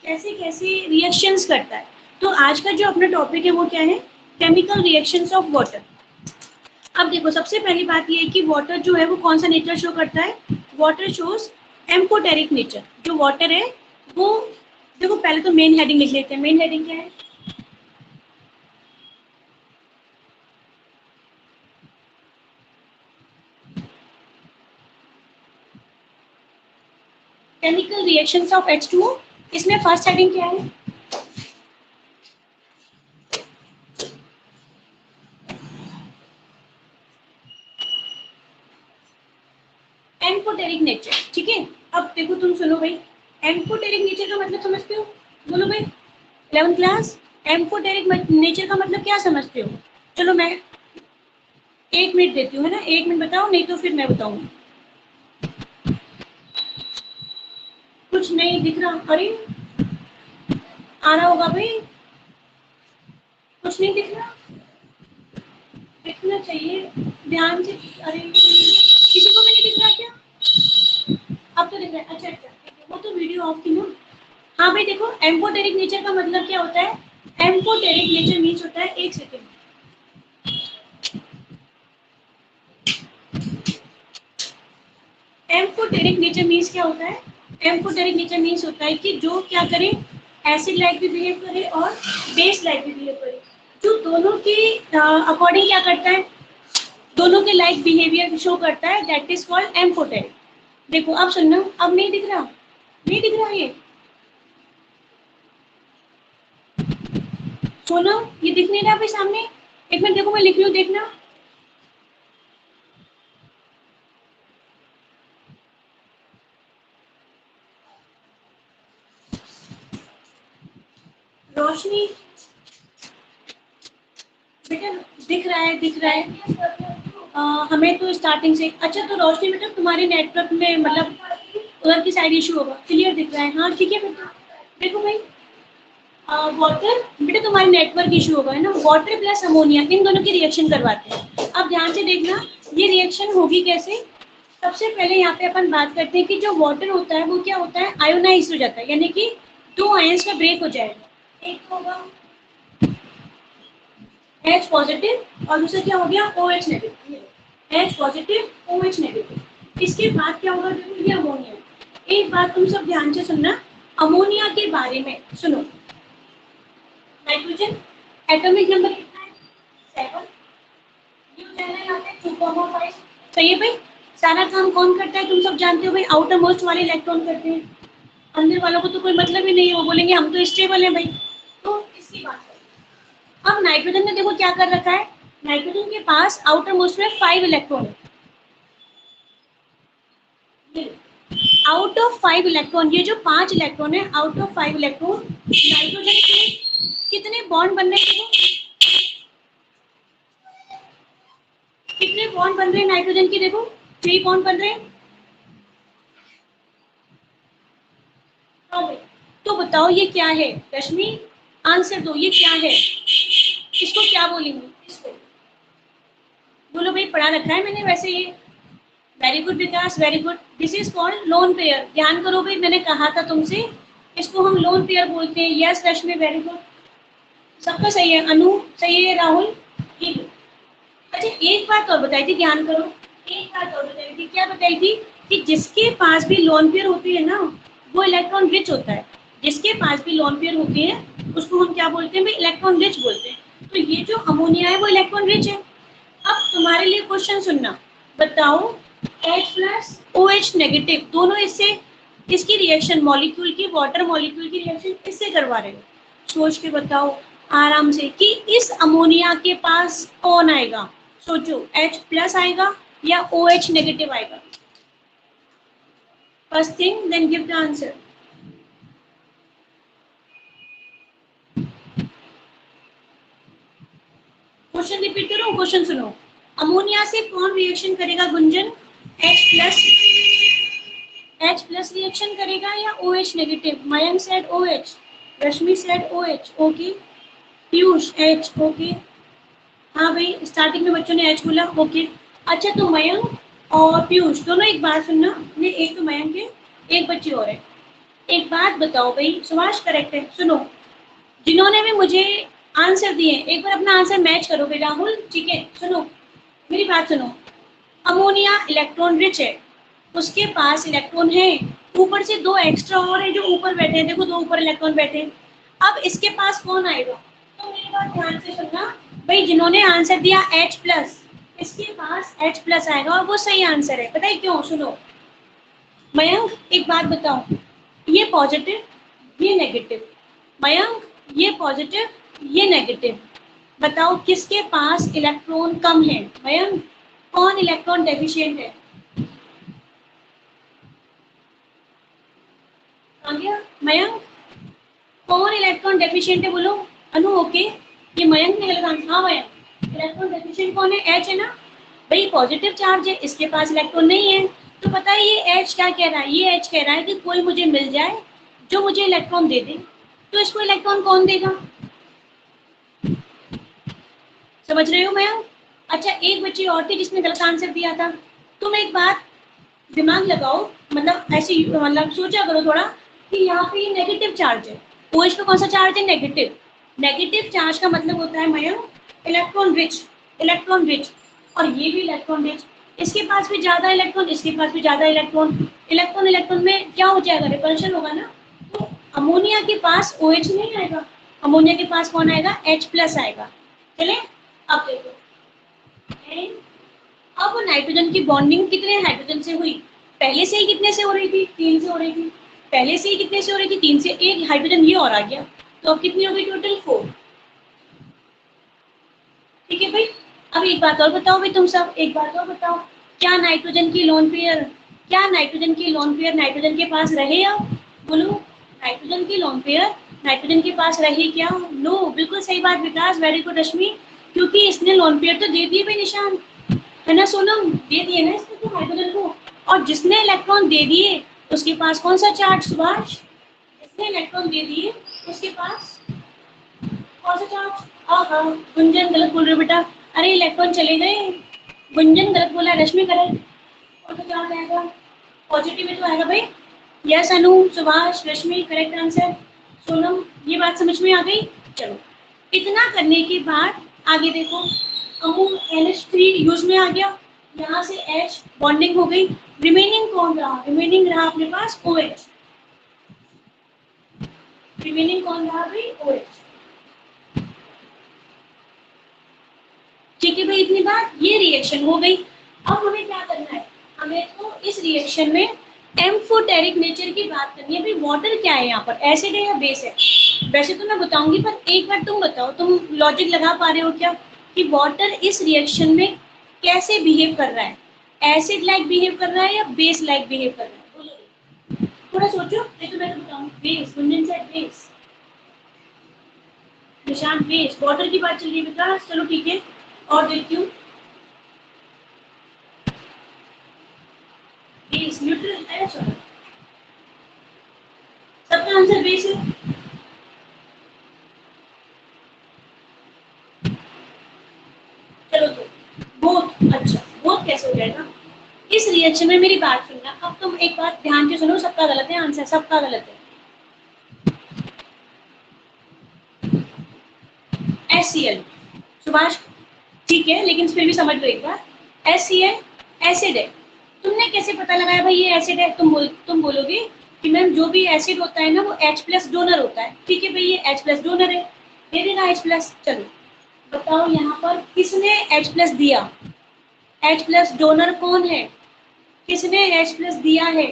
कैसे कैसे रिएक्शंस करता है। तो आज का जो अपना टॉपिक है वो क्या है, केमिकल रिएक्शंस ऑफ वाटर। अब देखो सबसे पहली बात ये है कि वाटर जो है वो कौन सा नेचर शो करता है, वाटर शोज एम्फोटेरिक नेचर। जो वाटर है वो, देखो पहले तो मेन हेडिंग लिख लेते हैं। मेन हेडिंग क्या है, केमिकल रिएक्शंस ऑफ H2O। इसमें फर्स्ट हेडिंग क्या है, एम्फोटेरिक नेचर। ठीक है, अब देखो तुम सुनो भाई, एम्फोटेरिक नेचर का मतलब समझते हो, बोलो भाई 11th क्लास। एम्फोटेरिक नेचर का मतलब क्या समझते हो? चलो मैं 1 मिनट देती हूँ, है ना, 1 मिनट बताओ, नहीं तो फिर मैं बताऊंगी। कुछ नहीं दिख रहा, अरे आ रहा होगा भाई, कुछ नहीं दिख रहा, दिखना चाहिए ध्यान से। अरे किसी को भी नहीं दिख रहा क्या? अब तो दिख रहा है, अच्छा अच्छा ठीक है, वो तो वीडियो ऑफ थी ना। हाँ भाई देखो, एम्फोटेरिक नेचर का मतलब क्या होता है, एम्फोटेरिक नेचर मीन्स होता है, एक सेकेंड, एम्फोटेरिक नेचर मीन्स क्या होता है, एम्फोटेरिक नेचर मीन्स होता है कि जो क्या करे, एसिड लाइक भी बिहेव करे और बेस लाइक भी बिहेव करे। जो दोनों के अकॉर्डिंग क्या करता है, दोनों के लाइक बिहेवियर शो करता है, दैट इज कॉल्ड एम्फोटेरिक। देखो अब सुनना, अब नहीं दिख रहा, नहीं दिख रहा ये, सुनो, ये दिख नहीं रहा भाई सामने। एक मिनट देखो, मैं लिख रही हूँ, देखना। रोशनी, बेटा दिख रहा है, दिख रहा है। हमें तो स्टार्टिंग से अच्छा। तो रोशनी बेटा तुम्हारे नेटवर्क में मतलब उधर की साइड इशू होगा, क्लियर दिख रहा है, हाँ ठीक है बेटा। देखो भाई, वाटर बेटा तुम्हारे नेटवर्क इशू होगा, है ना। वाटर प्लस अमोनिया, इन दोनों की रिएक्शन करवाते हैं। अब ध्यान से देखना, ये रिएक्शन होगी कैसे। सबसे पहले यहाँ पे अपन बात करते हैं कि जो वाटर होता है वो क्या होता है, आयोनाइज हो जाता है, यानी कि 2 आयंस का ब्रेक हो जाएगा। एक होगा H पॉजिटिव और दूसरा क्या हो गया OH negative, H positive OH negative. इसके बाद क्या होगा, देखो ये अमोनिया। एक बात तुम सब ध्यान से सुनना, अमोनिया के बारे में सुनो। नाइट्रोजन एटॉमिक नंबर कितना है, 7। न्यूट्रॉन है यहाँ पे 2,5। सही है भाई। सारा काम कौन करता है तुम सब जानते हो भाई, आउटर मोस्ट वाले इलेक्ट्रॉन करते हैं। अंदर वालों को तो कोई मतलब ही नहीं है, वो बोलेंगे हम तो स्टेबल है भाई। तो इसकी बात करें। अब नाइट्रोजन ने देखो क्या कर रखा है, नाइट्रोजन के पास आउटर मोस्ट में 5 इलेक्ट्रॉन है। आउट ऑफ 5 इलेक्ट्रॉन, ये जो 5 इलेक्ट्रॉन है, आउट ऑफ 5 इलेक्ट्रॉन नाइट्रोजन के कितने बॉन्ड बन रहे हैं, कितने बॉन्ड बन रहे हैं नाइट्रोजन की, देखो 3 बॉन्ड बन रहे हैं। हाँ भाई, तो बताओ ये क्या है, रश्मि आंसर दो, ये क्या है, इसको क्या बोलेंगे, इसको बोलो भाई, पढ़ा रखा है मैंने वैसे ये। Very good Vikas, very good. This is called lone pair. ध्यान करो भाई, मैंने कहा था तुमसे, इसको हम लोन पेयर बोलते हैं। यस रश्मि, वेरी गुड, सबका सही है। अनु सही है, राहुल ठीक है। अच्छा एक बात और बताई थी, ध्यान करो, एक बात और बताई थी, क्या बताई थी कि जिसके पास भी लोन पेयर होती है ना, वो इलेक्ट्रॉन रिच होता है। जिसके पास भी लोन पेयर होती है उसको हम क्या बोलते हैं भाई, इलेक्ट्रॉन रिच बोलते हैं। तो ये जो अमोनिया है वो इलेक्ट्रॉन रिच है। अब तुम्हारे लिए क्वेश्चन सुनना, बताओ H प्लस OH नेगेटिव दोनों इससे, इसकी रिएक्शन मॉलिक्यूल की, वाटर मॉलिक्यूल की रिएक्शन इससे करवा रहे हो। सोच के बताओ आराम से कि इस अमोनिया के पास कौन आएगा। सोचो, H प्लस आएगा या OH नेगेटिव आएगा। First thing, then give the answer. Question repeat करो, क्वेश्चन सुनो। अमोनिया से कौन रिएक्शन करेगा गुंजन, H प्लस रिएक्शन करेगा या OH negative. Mayank said OH, Rashmi said OH, okay. Piyush H, okay. हाँ भाई, स्टार्टिंग में बच्चों ने H बोला, ओके। अच्छा तो मयंक और पीयूष दोनों एक बात सुनना, नहीं एक तो मयंक है, एक बच्ची और है। एक बात बताओ भाई, सुभाष करेक्ट है, सुनो, जिन्होंने भी मुझे आंसर दिए एक बार अपना आंसर मैच करो भाई राहुल, ठीक है, सुनो मेरी बात सुनो। अमोनिया इलेक्ट्रॉन रिच है, उसके पास इलेक्ट्रॉन है, ऊपर से दो एक्स्ट्रा और है जो ऊपर बैठे हैं, देखो दो ऊपर इलेक्ट्रॉन बैठे हैं। अब इसके पास कौन आएगा? तो मेरी बात ध्यान से सुनना भाई, जिन्होंने आंसर दिया H प्लस, इसके पास H प्लस आएगा और वो सही आंसर है। पता है क्यों? सुनो मयंक, एक बात बताओ, ये पॉजिटिव ये नेगेटिव, मयंक ये पॉजिटिव ये नेगेटिव, बताओ किसके पास इलेक्ट्रॉन कम है? मयंक, कौन इलेक्ट्रॉन डेफिशिएंट है? आ गया मयंक, कौन इलेक्ट्रॉन डेफिशिएंट है बोलो। अनु ओके, ये मयंक ने गलत आंसर, हाँ मयंक इलेक्ट्रॉन डेफिशिएंट कौन है? H है ना भाई, पॉजिटिव चार्ज है, इसके पास इलेक्ट्रॉन नहीं है। तो पता है ये H क्या कह रहा है? ये H कह रहा है कि कोई मुझे मिल जाए जो मुझे इलेक्ट्रॉन दे दे। तो इसको इलेक्ट्रॉन कौन देगा? समझ रहे हो मयंक? अच्छा एक बच्ची और थी जिसने गलत आंसर दिया था। तुम एक बात दिमाग लगाओ, मतलब ऐसे मतलब सोचा करो थोड़ा कि यहाँ पे ये नेगेटिव चार्ज है, OH पे कौन सा चार्ज है? नेगेटिव। नेगेटिव चार्ज का मतलब होता है Mayank electron rich, electron rich, और ये भी इलेक्ट्रॉन रिच, इसके पास भी ज्यादा इलेक्ट्रॉन, इसके पास भी ज्यादा इलेक्ट्रॉन, इलेक्ट्रॉन इलेक्ट्रॉन में क्या हो जाएगा? रिपल्शन होगा ना। तो अमोनिया के पास OH नहीं आएगा, अमोनिया के पास कौन आएगा? H प्लस आएगा। चले अब देखो, अब नाइट्रोजन की बॉन्डिंग कितने हाइड्रोजन से हुई? पहले से ही कितने से हो रही थी? 3 से हो रही थी। पहले से ही कितने से हो रही थी? 3 से, एक हाइड्रोजन ये और आ गया, तो अब कितनी हो गई टोटल? 4। ठीक है भाई। अब एक बात और बताओ भाई, तुम सब एक बात और बताओ, क्या नाइट्रोजन की लोन पेयर, क्या नाइट्रोजन की लोन पेयर नाइट्रोजन के पास रहे? या बोलो, नाइट्रोजन की लोन पेयर नाइट्रोजन के पास रही क्या? नो, बिल्कुल सही बात विकास, वेरी गुड रश्मि, क्योंकि इसने लोन पेयर तो दे दिए भाई निशान, है ना सोनम? दे दिए ना इसने तो हाइड्रोजन को, और जिसने इलेक्ट्रॉन दे दिए उसके पास कौन सा चार्ज? सुभाष, जिसने इलेक्ट्रॉन दे दिए उसके पास कौन सा चार्ज? हाँ, गुंजन गलत बोल रहे हो बेटा, अरे इलेक्ट्रॉन चले गए, गुंजन गलत बोला, रश्मि करेक्ट, कौन सा चार्ज आएगा? पॉजिटिव में तो आएगा भाई। यस अनु, सुभाष, रश्मि करेक्ट आंसर। सोनम ये बात समझ में आ गई? चलो, इतना करने के बाद आगे देखो, अमूल NH3 यूज में आ गया, यहाँ से H बॉन्डिंग हो गई, रिमेनिंग कौन रहा? रिमेनिंग रहा अपने पास OH, रिमेनिंग कौन रहा भाई? OH। ठीक है भाई, इतनी बात, ये रिएक्शन हो गई। अब हमें क्या करना है? हमें तो इस रिएक्शन में एम्फोटेरिक नेचर की बात करनी है भाई। वाटर क्या है यहाँ पर, एसिड है या बेस है? वैसे तो मैं बताऊंगी, पर एक बार तुम बताओ, तुम लॉजिक लगा पा रहे हो क्या कि वाटर इस रिएक्शन में कैसे बिहेव कर रहा है? एसिड लाइक बिहेव कर रहा है या बेस लाइक बिहेव कर रहा है? बोलो, थोड़ा सोचो, नहीं तो मैं तो बताऊँ। बेस, गुंजन से बेस, निशान बेस, वाटर की बात चल रही है विकास, चलो ठीक है, और देखती हूँ। बेस न्यूट्रल, अच्छा सबका आंसर बेस है। चलो तो बहुत अच्छा, बहुत कैसे हो जाएगा इस रिएक्शन में? मेरी बात सुनना, अब तुम एक बात ध्यान से सुनो, सबका गलत है आंसर, सबका गलत है। HCl, सुभाष ठीक है, लेकिन फिर भी समझ लो एक बार, HCl एसिड है। तुमने कैसे पता लगाया भाई ये एसिड है? तुम बोलोगे कि मैम जो भी एसिड होता है ना वो H प्लस डोनर होता है। ठीक है भाई, ये H प्लस डोनर है, दे देना H प्लस। चलो बताओ यहाँ पर किसने H प्लस दिया? H प्लस डोनर कौन है? किसने H प्लस दिया है?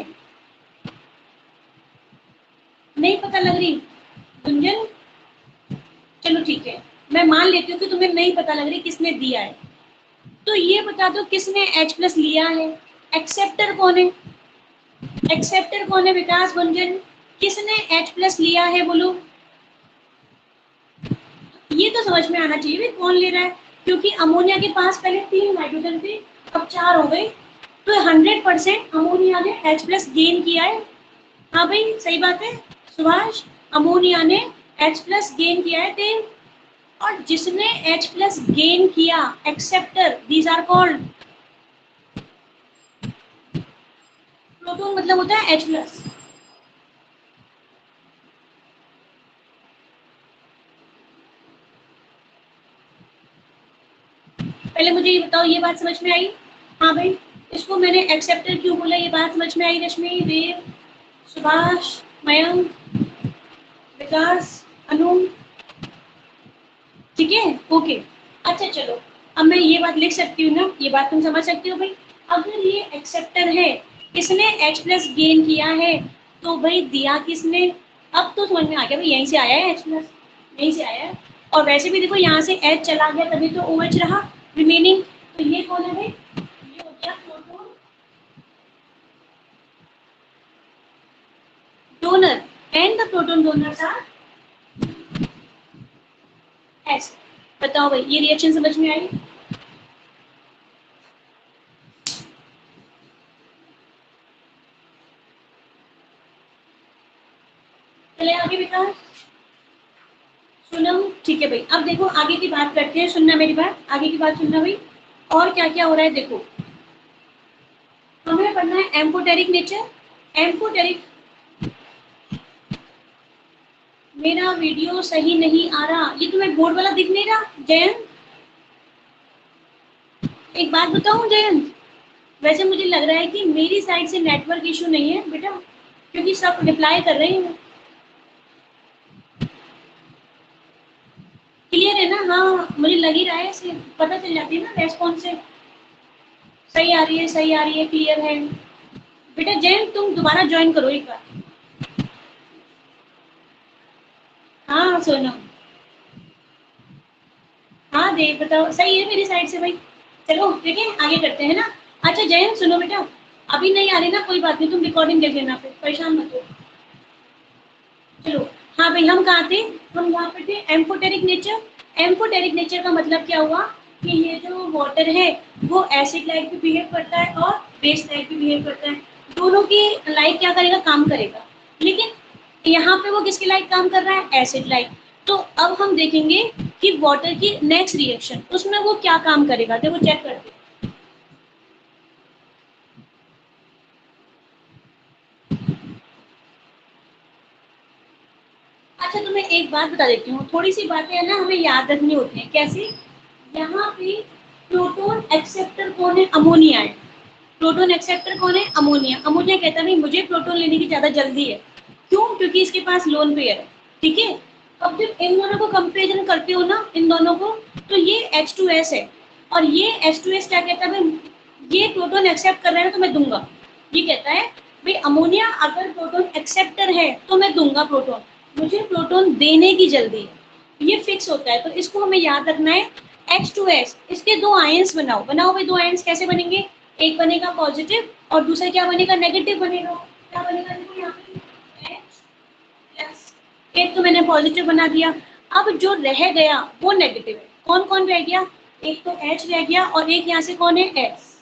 नहीं पता लग रही गुंजन? चलो ठीक है, मैं मान लेती हूँ कि तुम्हें नहीं पता लग रही किसने दिया है। तो ये बता दो किसने H प्लस लिया है? एक्सेप्टर कौन है? एक्सेप्टर कौन है विकास, गुंजन? किसने H प्लस लिया है बोलो? ये तो समझ में आना चाहिए कौन ले रहा है, क्योंकि अमोनिया के पास पहले 3 नाइट्रोजन थे, अब 4 हो गए, तो 100% अमोनिया ने H प्लस गेन किया है। हाँ भाई सही बात है सुभाष, अमोनिया ने H प्लस गेन किया है 3, और जिसने H प्लस गेन किया, acceptor, these are called proton, मतलब होता है H प्लस। पहले मुझे ये बताओ, ये बात समझ में आई? हाँ भाई, इसको मैंने एक्सेप्टर क्यों बोला, ये बात समझ में आई रश्मि, देव, सुभाष, मयंक, विकास, अनु? ठीक है, ओके। अच्छा चलो, अब मैं ये बात लिख सकती हूँ ना, ये बात तुम समझ सकती हो भाई। अगर ये एक्सेप्टर है, इसने H प्लस गेन किया है, तो भाई दिया किसने? अब तो समझ में आ गया भाई, यहीं से आया है H प्लस, यहीं से आया है। और वैसे भी देखो यहाँ से H चला गया तभी तो OH रहा रिमेनिंग। तो ये कौन है भाई? ये हो गया proton donor, and the proton donors are H। बताओ भाई, ये रिएक्शन समझ में आई? चले आगे विकास, सुनम, ठीक है भाई। अब देखो आगे की बात करते हैं, सुनना मेरी बात, आगे की बात सुनना भाई। और क्या क्या हो रहा है देखो, हमें पढ़ना है एम्फोटेरिक नेचर। एम्फोटेरिक, मेरा वीडियो सही नहीं आ रहा, ये तुम्हें बोर्ड वाला दिख नहीं रहा जयंत? एक बात बताऊं जयंत, वैसे मुझे लग रहा है कि मेरी साइड से नेटवर्क इशू नहीं है बेटा, क्योंकि सब रिप्लाई कर रहे हैं। क्लियर है ना? हाँ मुझे लग ही रहा है, पता चल जाती है ना रेस्पॉन्स से। सही आ रही है, सही आ रही है, क्लियर है बेटा। जयंत तुम दोबारा ज्वाइन करो एक बार। हाँ सोनम, हाँ देव बताओ, सही है मेरी साइड से भाई। चलो ठीक है, आगे करते हैं ना। अच्छा जयंत सुनो बेटा, अभी नहीं आ रही ना, कोई बात नहीं, तुम रिकॉर्डिंग देख लेना, फिर परेशान मत हो। चलो, हाँ भाई हम कहाँ थे? हम यहाँ पे थे एम्फोटेरिक नेचर। एम्फोटेरिक नेचर का मतलब क्या हुआ कि ये जो वाटर है वो एसिड लाइक भी बिहेव करता है और बेस लाइक भी बिहेव करता है। दोनों की लाइक क्या करेगा, काम करेगा। लेकिन यहाँ पे वो किसके लाइक काम कर रहा है? Acid like. तो अब हम देखेंगे कि वाटर की नेक्स्ट रिएक्शन, उसमें वो क्या काम करेगा, देखो चेक करते हैं। अच्छा तुम्हें एक बात बता देती हूँ, थोड़ी सी बातें है ना हमें याद रखनी होती है। कैसे? यहाँ पे प्रोटोन एक्सेप्टर कौन है? अमोनिया है। प्रोटोन एक्सेप्टर कौन है? अमोनिया। अमोनिया कहता है मुझे प्रोटोन लेने की ज्यादा जल्दी है। क्यों? क्योंकि इसके पास लोन पेयर है। ठीक है, अब जब इन दोनों को कंपेरिजन करते हो ना, इन दोनों को, तो ये H2S है और ये H2S क्या कहता है भाई, ये प्रोटोन एक्सेप्ट कर रहा है तो मैं दूंगा। ये कहता है भाई अमोनिया अगर प्रोटोन एक्सेप्टर है तो मैं दूंगा प्रोटोन, मुझे प्रोटोन देने की जल्दी है। ये फिक्स होता है, तो इसको हमें याद रखना है। H2S, इसके दो आयंस बनाओ, बनाओ भाई। दो आयंस कैसे बनेंगे? एक बनेगा पॉजिटिव और दूसरा क्या बनेगा? नेगेटिव बनेगा। क्या बनेगा? देखो यहाँ पे H प्लस, एक तो मैंने पॉजिटिव बना दिया। अब जो रह गया वो नेगेटिव है। कौन कौन रह गया? एक तो H रह गया और एक यहाँ से कौन है? S।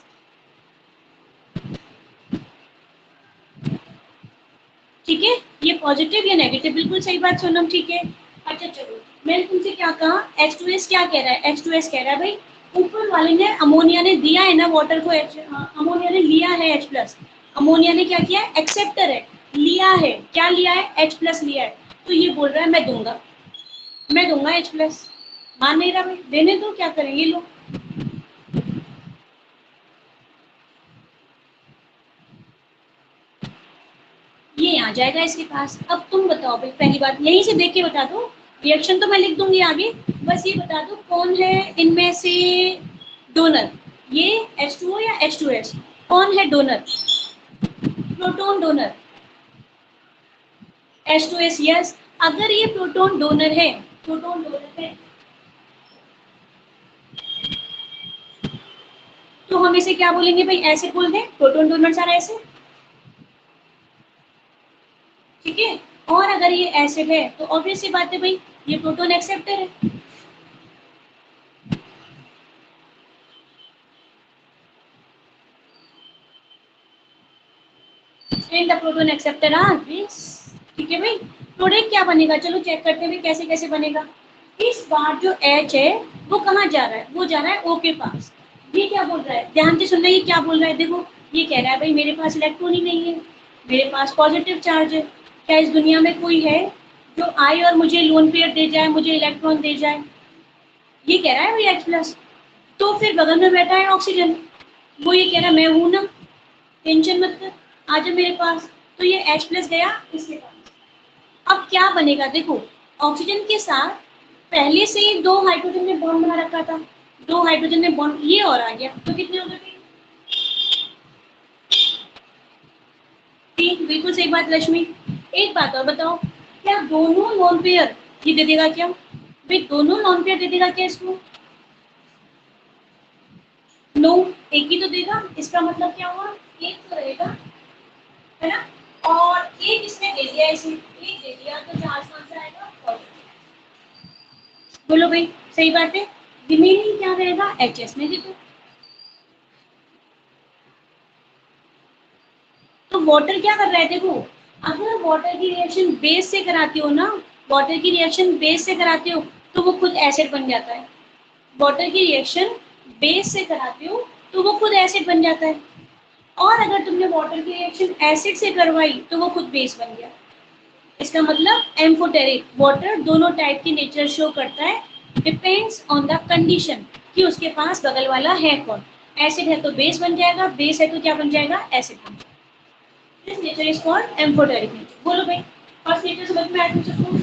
ठीक है, ये पॉजिटिव या नेगेटिव, बिल्कुल सही बात सोनम, ठीक है। अच्छा चलो, मैंने तुमसे क्या कहा, H2S क्या कह रहा है? H2S कह रहा है भाई ऊपर वाले ने, अमोनिया ने दिया है ना वाटर को, अमोनिया ने लिया है H प्लस। अमोनिया ने क्या किया? एक्सेप्टर है, लिया है। क्या लिया है? H प्लस लिया है। तो ये बोल रहा है मैं दूंगा, मैं दूंगा H प्लस। मान नहीं रहा भाई, देने दो, क्या करें ये लोग। ये आ जाएगा इसके पास। अब तुम बताओ भाई, पहली बात यहीं से देख के बता दो, रिएक्शन तो मैं लिख दूंगी आगे, बस ये बता दो कौन है इनमें से डोनर, ये H2O या H2S? कौन है donor? Proton donor H2S, yes. अगर ये प्रोटोन डोनर है, प्रोटोन डोनर है, तो हम इसे क्या बोलेंगे भाई? ऐसे बोल दें, प्रोटोन डोनर सारा ऐसे, ठीक है। और अगर ये एसिड है तो ऑब्वियस सी बात है भाई, ये प्रोटोन एक्सेप्टर है। And the proton acceptor are this. ठीक है भाई, प्रोडक्ट क्या बनेगा? चलो चेक करते हैं कैसे कैसे बनेगा। इस बार जो H है वो कहाँ जा रहा है? वो जा रहा है O के पास। ये क्या बोल रहा है? ध्यान से सुनना, ये क्या बोल रहा है देखो। ये कह रहा है भाई मेरे पास इलेक्ट्रॉन ही नहीं है, मेरे पास पॉजिटिव चार्ज है। क्या इस दुनिया में कोई है जो आए और मुझे लोन पेयर दे जाए, मुझे इलेक्ट्रॉन दे जाए? ये कह रहा है भाई H प्लस। तो फिर बगल में बैठा है ऑक्सीजन, वो ये कह रहा मैं हूं ना, टेंशन मत कर, आ जा मेरे पास। तो ये H+ गया इसके पास। अब क्या बनेगा देखो, ऑक्सीजन के साथ पहले से ही 2 हाइड्रोजन ने बॉन्ड बना रखा था, 2 हाइड्रोजन ने बॉन्ड, ये और आ गया, तो कितने हो गए? ठीक, बिल्कुल सही बात रश्मि। एक बात और बताओ, क्या दोनों लॉन पेयर ये दे देगा क्या? भाई दोनों लॉन पेयर दे देगा क्या इसको? नो, एक ही तो देगा। इसका मतलब क्या हुआ, एक तो रहेगा, है ना, और एक इसने दे दिया, इसे एक दे दिया, तो चार्ज कौन सा आएगा? पॉजिटिव। बोलो भाई, सही बात है। रिमेनिंग क्या रहेगा? Hs negative. तो वाटर क्या कर रहा है देखो, अगर वाटर की रिएक्शन बेस से कराती हो ना, वाटर की रिएक्शन बेस से कराते हो तो वो खुद एसिड बन जाता है। वाटर की रिएक्शन बेस से कराते हो तो वो खुद एसिड बन जाता है। और अगर तुमने वाटर की रिएक्शन एसिड से करवाई तो वो खुद बेस बन गया। इसका मतलब एम्फोटेरिक वाटर दोनों टाइप की नेचर शो करता है, डिपेंड्स ऑन द कंडीशन कि उसके पास बगल वाला है कौन। एसिड है तो बेस बन जाएगा, बेस है तो क्या बन जाएगा? एसिड बन जाएगा। This nature is called amphoteric nature. बोलो भाई, फर्स्ट नेचर समझ में आया तुम सबको?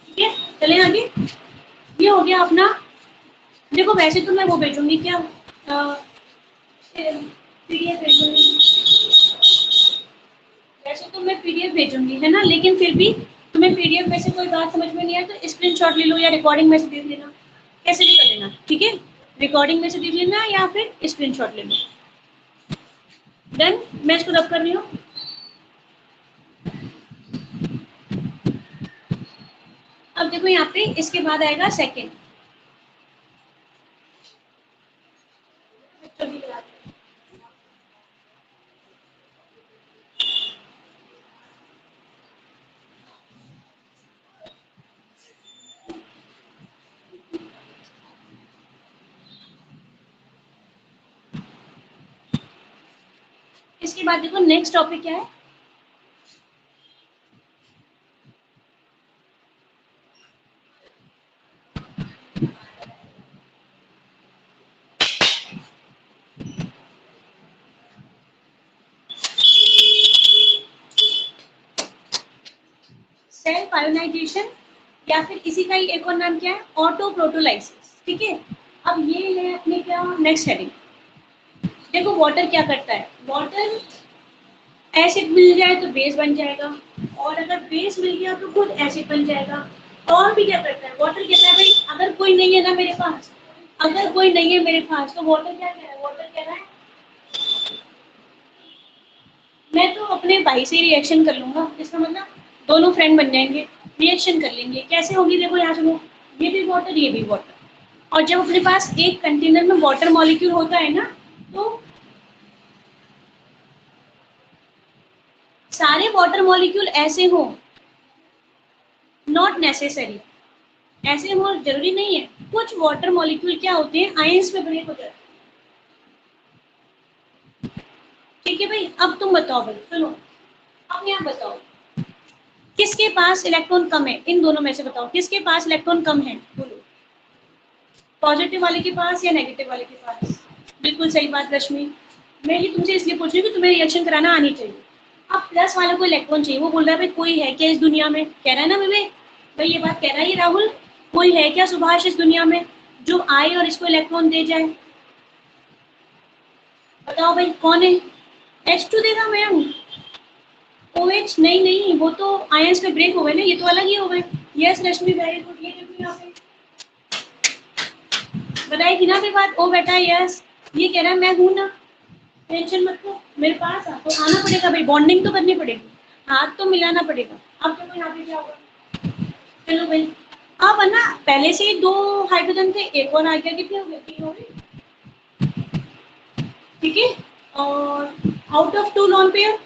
ठीक है, चले आगे। ये हो गया अपना। देखो वैसे तो मैं वो भेजूंगी क्या, पीडीएफ भेजूंगी, वैसे तो मैं पीडीएफ भेजूंगी है ना, लेकिन फिर भी तुम्हें पीडीएफ में से कोई बात समझ में नहीं आए तो स्क्रीनशॉट ले लो या रिकॉर्डिंग में से देख लेना, कैसे भी कर लेना, ठीक है। रिकॉर्डिंग में से देख लेना या फिर स्क्रीनशॉट ले लो। डन, मैं इसको रब कर रही हूँ। अब देखो यहाँ पे इसके बाद आएगा सेकेंड। इसके बाद देखो नेक्स्ट टॉपिक क्या है, सेल्फ आयोनाइजेशन, या फिर इसी का ही एक और नाम क्या है? ऑटो प्रोटोलाइसिस। ठीक है, अब ये है अपने क्या नेक्स्ट हेडिंग। देखो वाटर क्या करता है, वाटर एसिड मिल जाए तो बेस बन जाएगा, और अगर बेस मिल गया तो खुद एसिड बन जाएगा। और भी क्या करता है वाटर, कहता है भाई अगर कोई नहीं है ना मेरे पास, अगर कोई नहीं है मेरे पास, तो वाटर क्या कह रहा है? वाटर कह रहा है मैं तो अपने भाई से रिएक्शन कर लूंगा। इसका मतलब दोनों फ्रेंड बन जाएंगे, रिएक्शन कर लेंगे। कैसे होगी देखो यहाँ सुनो, ये भी वाटर ये भी वाटर, और जब अपने पास एक कंटेनर में वाटर मॉलिक्यूल होता है ना, तो सारे वाटर मॉलिक्यूल ऐसे हो, नॉट नेसेसरी, ऐसे हो जरूरी नहीं है। कुछ वाटर मॉलिक्यूल क्या होते हैं, आयंस में ब्रेक हो जाते हैं। ठीक है भाई, अब तुम बताओ भाई, चलो अब यहाँ बताओ किसके पास इलेक्ट्रॉन कम है, इन दोनों में से बताओ किसके पास इलेक्ट्रॉन कम है, बोलो। पॉजिटिव वाले के पास या नेगेटिव वाले के पास? बिल्कुल सही बात रश्मि, मैं ये तुमसे इसलिए पूछ रही हूँ कि तुम्हें रिएक्शन कराना आनी चाहिए। अब प्लस वाले को इलेक्ट्रॉन चाहिए, वो बोल रहा है भाई कोई है क्या इस दुनिया में, कह रहा है ना विवेक भाई, ये बात कह रहा है ये राहुल, कोई है क्या सुभाष इस दुनिया में जो आए और इसको इलेक्ट्रॉन दे जाए? बताओ भाई कौन है? H2 देगा मैम? OH नहीं नहीं, वो तो आयंस में ब्रेक हो गए ना, ये तो अलग ही हो गए। यस रश्मि वेरी गुड, ये देखो यहाँ पे बताई थी ना अभी बात, ओ बेटा यस, ये कह रहा है मैं हूं ना, टेंशन मत लो, मेरे पास आ तो आना पड़ेगा भाई, बॉन्डिंग तो करनी पड़ेगी, हाथ तो मिलाना पड़ेगा। अब देखो यहाँ पे क्या होगा, चलो भाई अब है ना, पहले से ही 2 हाइड्रोजन थे, एक और आ गया, कितने हो गए? 3 हो गए, ठीक है। और आउट ऑफ 2 लॉन पेयर,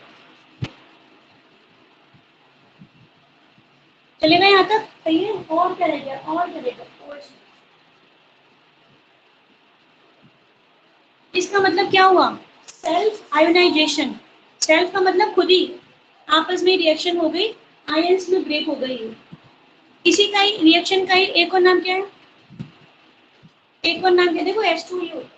चलेगा यहाँ तक, सही है। और क्या रह गया, और क्या रह गया? और इसका मतलब क्या हुआ, सेल्फ आयोनाइजेशन। सेल्फ का मतलब खुद ही, आपस में रिएक्शन हो गई, आयंस में ब्रेक हो गई। इसी का ही रिएक्शन का ही एक और नाम क्या है? एक और नाम क्या देखो H2 ये होता है।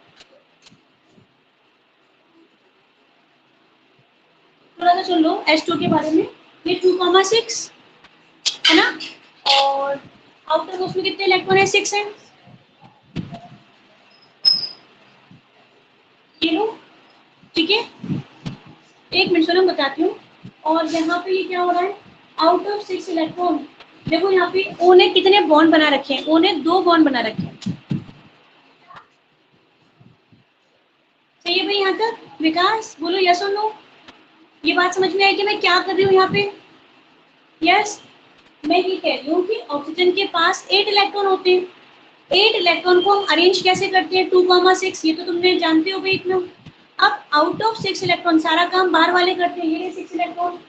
थोड़ा सा सुन लो H2 के बारे में। ये 2,6 है ना, और आउटर उसमें कितने इलेक्ट्रॉन है? 6 है। ये लो, ठीक है। एक मिनट सुनो, बताती हूँ। और यहाँ पे ये क्या हो रहा है? आउट ऑफ 6 इलेक्ट्रॉन, देखो यहाँ पे ओ ने कितने बॉन्ड बना रखे हैं? ओ ने 2 बॉन्ड बना रखे हैं। सही है भाई यहाँ तक? विकास बोलो यस और नो। ये बात समझ में आई कि मैं क्या कर रही हूँ यहाँ पे? यस, मैं ये कह रही हूँ कि ऑक्सीजन के पास 8 इलेक्ट्रॉन होते हैं। 8 इलेक्ट्रॉन को हम अरेंज कैसे करते हैं? 2,6, ये तो तुमने जानते हो भाई इतना। अब आउट ऑफ 6 इलेक्ट्रॉन सारा काम बाहर वाले करते हैं। ये 6 इलेक्ट्रॉन,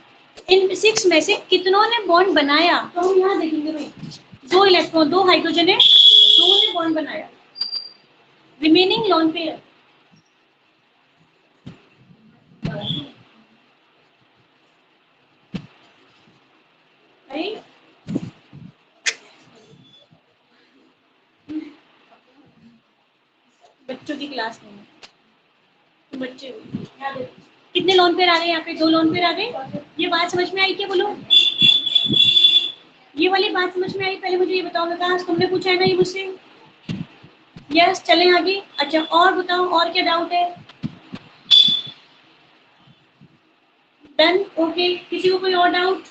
इन 6 में से कितनों ने बॉन्ड बनाया? तो हम यहाँ देखेंगे भाई, 2 इलेक्ट्रॉन, 2 हाइड्रोजन है, 2 ने बॉन्ड बनाया, रिमेनिंग लोन पेयर। राइट, बच्चों की क्लास में बच्चे याद है। कितने लोन पेयर आ गए यहाँ पे? 2 लोन पेयर आ गए। ये बात समझ में आई क्या? बोलो, ये वाली बात समझ में आई? पहले मुझे ये बताओ विकास, तुमने पूछा है ना ये मुझसे। यस, चलें आगे। अच्छा और बताओ, और क्या डाउट है? Done, okay. किसी को कोई और डाउट?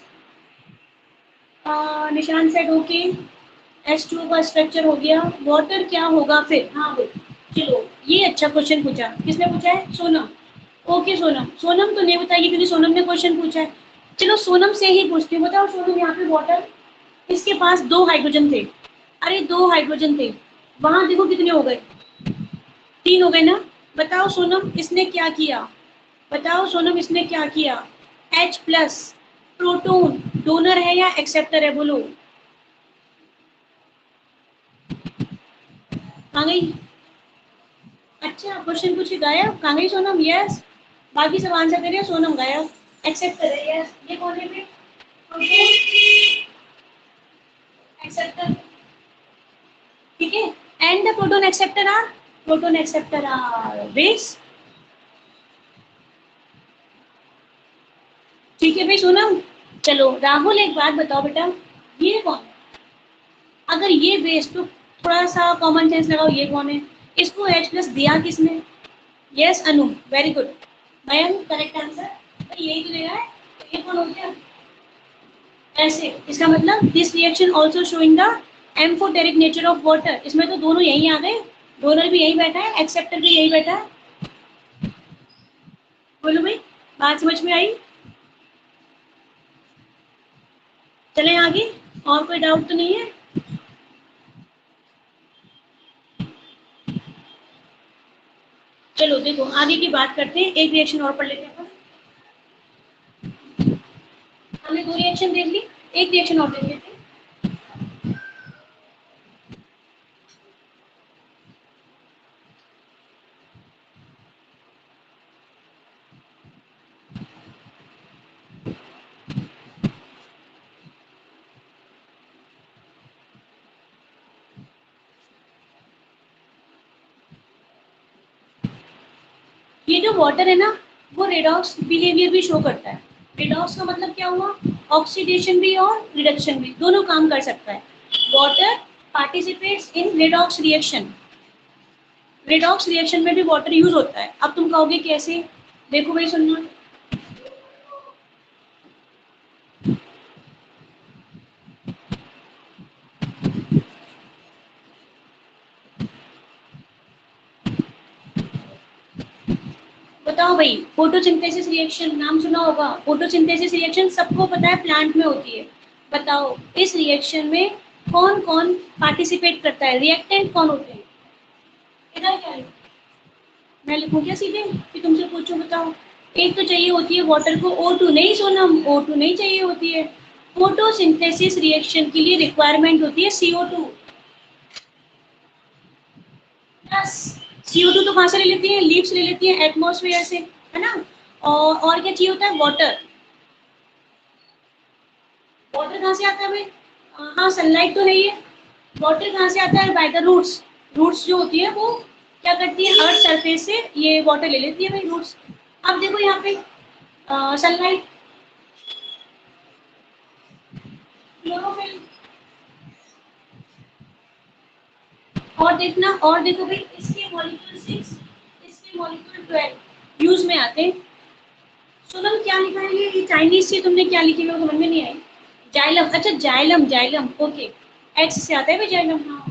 निशान सेट ओके। H2 का स्ट्रक्चर हो गया। वाटर क्या होगा फिर? हाँ भाई, चलो ये अच्छा क्वेश्चन पूछा। किसने पूछा है? सोनम। ओके सोनम, सोनम तो नहीं बताइए क्योंकि सोनम ने क्वेश्चन पूछा है। चलो सोनम से ही पूछती हूँ। बताओ सोनम, यहाँ पे वाटर, इसके पास 2 हाइड्रोजन थे। अरे 2 हाइड्रोजन थे, वहां देखो कितने हो गए? 3 हो गए ना। बताओ सोनम इसने क्या किया? बताओ सोनम इसने क्या किया? H प्लस, प्रोटोन डोनर है या एक्सेप्टर है? बोलो। कहाँ गई? अच्छा क्वेश्चन पूछ के गायब, कहाँ गई सोनम? यस, बाकी सब आंसर दे रहे हैं, सोनम गायब। एक्सेप्टर है, यस। ये कौन है फिर? प्रोटोन एक्सेप्टर, ठीक है। And the proton acceptor are, proton acceptor are base, ठीक है भाई सोनम। चलो राहुल एक बात बताओ बेटा, ये कौन है? अगर ये बेस तो थोड़ा सा कॉमन सेंस लगाओ, ये कौन है? इसको H प्लस दिया किसने? Yes Anu, very good. Mayank correct answer, तो यही तो दे रहा है। तो ये कौन हो गया? ऐसे, इसका मतलब this reaction also showing the amphoteric nature of water. इसमें तो दोनों यही आ गए, डोनर भी यही बैठा है, एक्सेप्टर भी यही बैठा है। बोलो भाई, बात समझ में आई? चलें आगे, और कोई डाउट तो नहीं है? चलो देखो आगे की बात करते हैं। एक रिएक्शन और पढ़ लेते हैं अपन। हमने 2 रिएक्शन देख ली, एक रिएक्शन और देख लेते हैं। ये जो वाटर है ना, वो रेडॉक्स बिहेवियर भी शो करता है। रेडॉक्स का मतलब क्या हुआ? ऑक्सीडेशन भी और रिडक्शन भी, दोनों काम कर सकता है। Water participates in redox reaction. Redox reaction में भी वाटर यूज होता है। अब तुम कहोगे कैसे? देखो भाई सुनना, बताओ भाई। फोटोसिंथेसिस रिएक्शन नाम सुना होगा। फोटोसिंथेसिस रिएक्शन सबको पता है प्लांट में होती है। बताओ इस रिएक्शन में कौन कौन पार्टिसिपेट करता है? रिएक्टेंट कौन होते हैं? इधर क्या है? मैं लिखूं क्या सीधे कि तुमसे पूछूं? बताओ। एक तो चाहिए होती है वाटर को O2, नहीं सोनम, O2 नहीं चाहिए होती है। फोटोसिंथेसिस रिएक्शन के लिए रिक्वायरमेंट होती है CO2। बस, CO2 तो कहाँ से ले लेती है? लीव्स ले लेती है एटमॉस्फेयर से, है ना। और क्या चाहिए होता है? वाटर। वाटर कहाँ से आता है भाई? हाँ सनलाइट तो है ही है। वाटर कहाँ से आता है? By the roots. रूट्स जो होती है वो क्या करती है, अर्थ सरफेस से ये वाटर ले लेती है भाई रूट्स। अब देखो यहाँ पे सनलाइट, क्लोरोफिल, और देखना, और देखो भाई इसके मॉलिक्यूल 6, इसके मॉलिक्यूल 12 यूज में आते हैं। सोनम क्या लिखा है ये चाइनीज से तुमने क्या लिखी है समझ में नहीं आई। जाइलम, अच्छा जाइलम, जाइलम ओके, एक्स से आता है भाई जाइलम। हाँ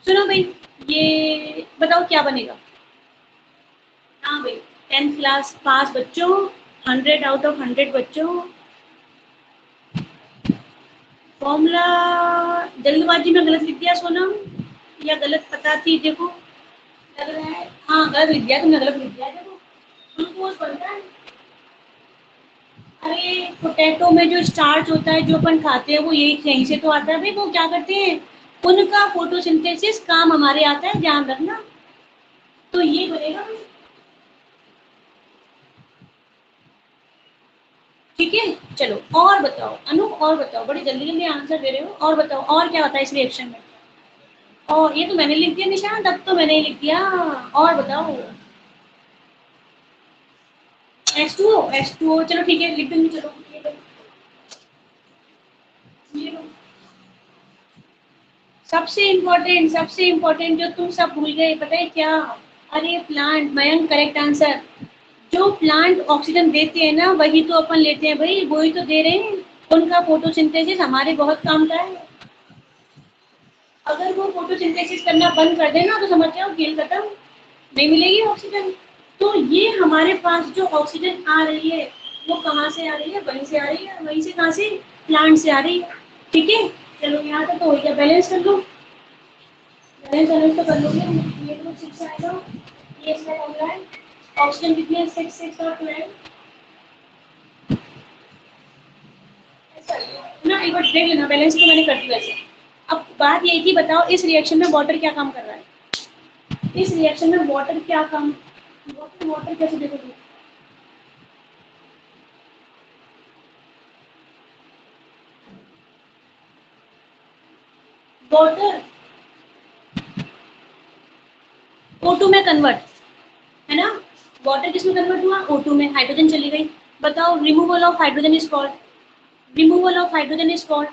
सुनो भाई, ये बताओ क्या बनेगा। हाँ भाई 10th क्लास पास बच्चों, 100 आउट ऑफ 100 बच्चों। फॉर्मूला जल्दबाजी में गलत लिख दिया सोनम, या गलत पता थी देखो, लग रहा है हाँ गलत लिख दिया तुमने, गलत लिख दिया देखो, ग्लूकोज बनता है। अरे पोटैटो में जो स्टार्च होता है जो अपन खाते हैं वो यही यहीं से तो आता है भाई, वो क्या करते हैं उनका फोटोसिंथेसिस काम हमारे आता है, ध्यान रखना। तो ये बनेगा भाई, ठीक है। चलो और बताओ अनु, और बताओ, बड़ी जल्दी जल्दी आंसर दे रहे हो, और बताओ और क्या होता है इस रिएक्शन में। और ये तो मैंने लिख दिया निशान, तब तो मैंने ही लिख दिया। और बताओ। H2O, H2O चलो ठीक है लिख दूंगी, चलो ये लो, ये लो। सबसे इम्पोर्टेंट जो तुम सब भूल गए पता है क्या, अरे प्लांट, मयंक करेक्ट आंसर। जो प्लांट ऑक्सीजन देते हैं ना वही तो अपन लेते हैं भाई, वही तो दे रहे हैं। उनका फोटोसिंथेसिस हमारे बहुत काम का है। अगर वो फोटोसिंथेसिस करना बंद कर देना तो समझ जाओ खेल खत्म, नहीं मिलेगी ऑक्सीजन। तो ये हमारे पास जो ऑक्सीजन आ रही है वो कहाँ से आ रही है, वहीं से आ रही है, वहीं से कहाँ से, प्लांट से आ रही है, ठीक है। चलो यहाँ तक तो हो गया, बैलेंस कर लो, बैलेंस बैलेंस तो कर लोगे। ये तो 6 आएगा, ये इसका हो रहा है, ऑक्सीजन कितनी है 6 6 और 12 ना, एक बार देख लेना, बैलेंस तो मैंने कर दी वैसे। अब बात ये थी, बताओ इस रिएक्शन में वाटर क्या काम कर रहा है, इस रिएक्शन में वाटर क्या काम, वाटर वाटर कैसे देखोगे। वाटर O2 में कन्वर्ट, है ना। वाटर किस में कन्वर्ट हुआ, O2 में, हाइड्रोजन चली गई। बताओ removal of hydrogen is called, removal of hydrogen is called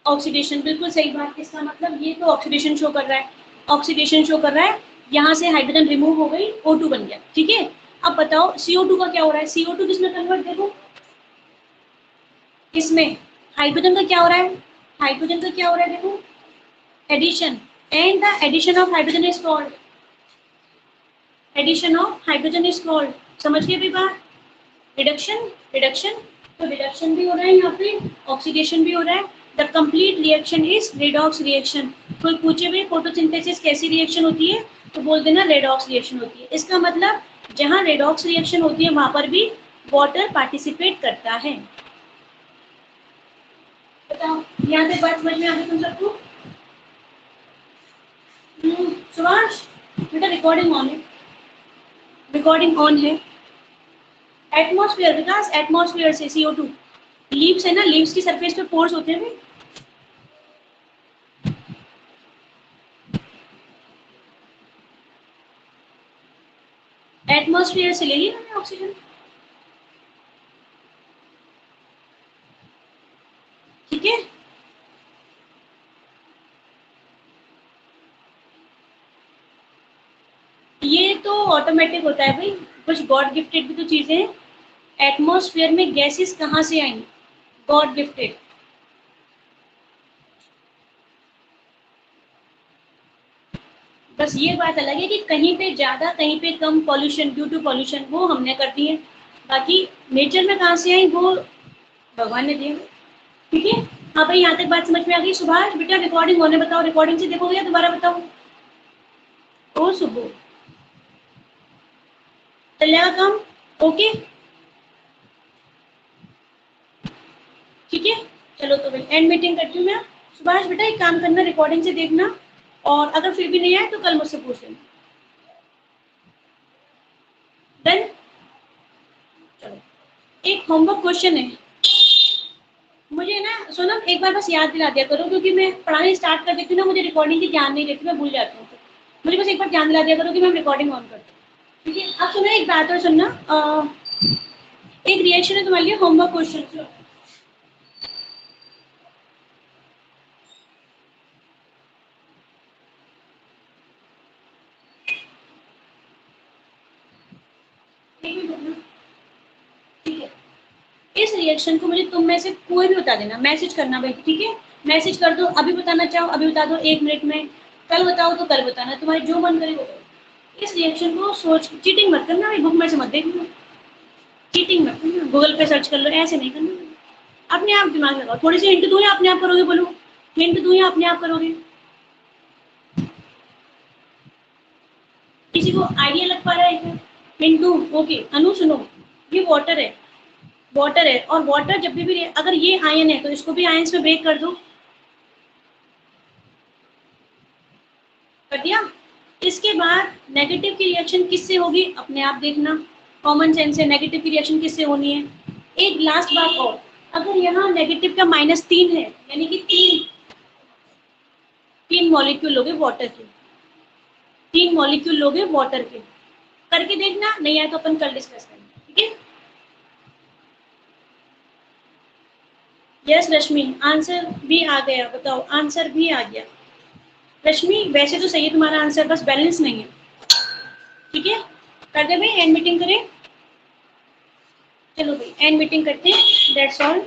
oxidation. बिल्कुल सही बात, इसका मतलब ये तो ऑक्सीडेशन शो कर रहा है, ऑक्सीडेशन शो कर रहा है। यहाँ से हाइड्रोजन रिमूव हो गई, O2 बन गया, ठीक है। अब बताओ CO2 का क्या हो रहा है, CO2 किसमें कन्वर्ट, देखो इसमें हाइड्रोजन का क्या हो रहा है, हाइड्रोजन का क्या हो रहा है देखो, addition, and the addition of hydrogen is called, addition of hydrogen is called, समझ गए भी बात, रिडक्शन, रिडक्शन। तो रिडक्शन भी हो रहा है यहाँ पे, ऑक्सीडेशन भी हो रहा है। The complete reaction is redox reaction. कोई पूछे भाई फोटोसिंथेसिस कैसी रिएक्शन होती है, तो बोल देना रेडॉक्स रिएक्शन होती है। इसका मतलब जहाँ रेडॉक्स रिएक्शन होती है वहां पर भी वाटर पार्टिसिपेट करता है। बताओ यहाँ से बात समझ में आ गई तुम सबको। सुभाष बेटा रिकॉर्डिंग ऑन है, रिकॉर्डिंग ऑन है। एटमॉस्फेयर विकास, एटमॉस्फेयर से CO2, लीव्स है ना, लीव्स की सरफेस पे पोर्स होते हैं। एटमॉस्फेयर से ले लिया मैंने ऑक्सीजन, ठीक है। ये तो ऑटोमेटिक होता है भाई, कुछ गॉड गिफ्टेड भी तो चीजें हैं। एटमॉस्फेयर में गैसेस कहाँ से आई, गॉड गिफ्टेड। बस ये बात अलग है कि कहीं पे ज्यादा कहीं पे कम पॉल्यूशन, ड्यू टू पॉल्यूशन, वो हमने कर दी है। बाकी नेचर में कहाँ से आई वो भगवान ने दिया, ठीक है। हाँ भाई यहाँ तक बात समझ में आ गई। सुभाष बेटा रिकॉर्डिंग होने बताओ, रिकॉर्डिंग से देखोगे या दोबारा बताओ। ओ सुबह चलेगा काम, ओके ठीक है। चलो तो भाई एंड मीटिंग करती हूँ मैं। सुभाष बेटा एक काम करना, रिकॉर्डिंग से देखना, और अगर फिर भी नहीं आए तो कल मुझसे पूछ लेना। डन, चलो एक होमवर्क क्वेश्चन है, मुझे ना सोनम एक बार बस याद दिला दिया करो, क्योंकि मैं पढ़ाने स्टार्ट कर देती हूँ ना, मुझे रिकॉर्डिंग की ध्यान नहीं रहती, मैं भूल जाती हूँ। मुझे बस एक बार ध्यान दिला दिया करो कि मैं रिकॉर्डिंग ऑन करती हूँ, ठीक है। अब सुनो एक बात और सुनना, एक रिएक्शन है तुम्हारे लिए होमवर्क क्वेश्चन। ठीक है, इस रिएक्शन को मुझे तुम में से कोई भी बता देना, मैसेज करना भाई, ठीक है। मैसेज कर दो, अभी बताना चाहो अभी बता दो 1 मिनट में, कल बताओ तो कल बताना, तुम्हारे जो मन करे वो करो। इस रिएक्शन को सोच, चीटिंग मत करना भाई, बुक में से मत देखना, चीटिंग मत करना, गूगल पे सर्च कर लो, ऐसे नहीं करना। अपने आप दिमाग लगाओ, थोड़ी सी हिंट दूं या अपने आप करोगे, बोलो हिंट दूं या अपने आप करोगे, किसी को आइडिया लग पा रहा है क्या? हिंट दूं? ओके अनु सुनो, ये वाटर है, वाटर है, और वाटर जब भी अगर ये आयन है तो इसको भी आयंस में ब्रेक कर दो, कर दिया। इसके बाद नेगेटिव की रिएक्शन किससे होगी, अपने आप देखना, कॉमन सेंस से नेगेटिव की रिएक्शन किससे होनी है। एक लास्ट बात और, अगर यहाँ नेगेटिव का -3 है, यानी कि तीन मॉलिक्यूल लोगे वाटर के, 3 मॉलिक्यूल लोगे वाटर के, करके देखना, नहीं आया तो अपन कल डिस्कस करेंगे, ठीक है। यस रश्मि, आंसर भी आ गया, बताओ आंसर भी आ गया। रश्मि वैसे तो सही है तुम्हारा आंसर, बस बैलेंस नहीं है, ठीक है। कर दे भाई, एंड मीटिंग करें, चलो भाई एंड मीटिंग करते हैं, दैट्स ऑल।